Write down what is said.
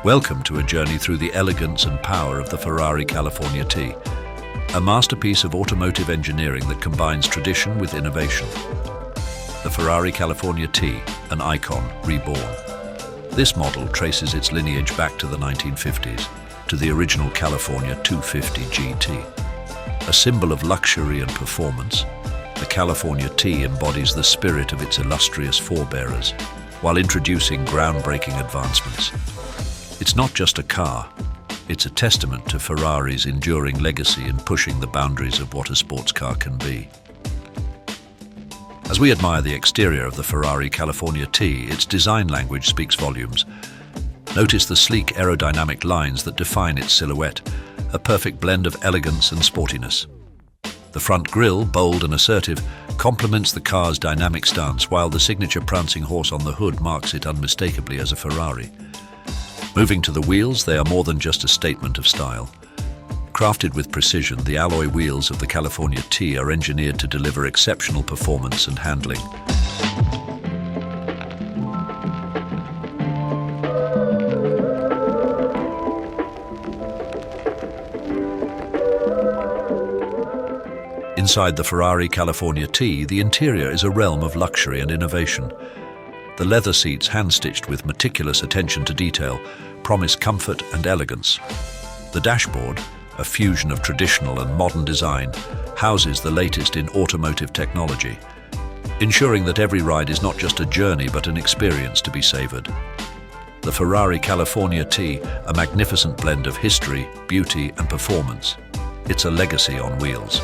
Welcome to a journey through the elegance and power of the Ferrari California T, a masterpiece of automotive engineering that combines tradition with innovation. The Ferrari California T, an icon reborn. This model traces its lineage back to the 1950s, to the original California 250 GT. A symbol of luxury and performance, the California T embodies the spirit of its illustrious forebearers, while introducing groundbreaking advancements. It's not just a car, it's a testament to Ferrari's enduring legacy in pushing the boundaries of what a sports car can be. As we admire the exterior of the Ferrari California T, its design language speaks volumes. Notice the sleek aerodynamic lines that define its silhouette, a perfect blend of elegance and sportiness. The front grille, bold and assertive, complements the car's dynamic stance, while the signature prancing horse on the hood marks it unmistakably as a Ferrari. Moving to the wheels, they are more than just a statement of style. Crafted with precision, the alloy wheels of the California T are engineered to deliver exceptional performance and handling. Inside the Ferrari California T, the interior is a realm of luxury and innovation. The leather seats, hand-stitched with meticulous attention to detail, promise comfort and elegance. The dashboard, a fusion of traditional and modern design, houses the latest in automotive technology, ensuring that every ride is not just a journey but an experience to be savored. The Ferrari California T, a magnificent blend of history, beauty and performance. It's a legacy on wheels.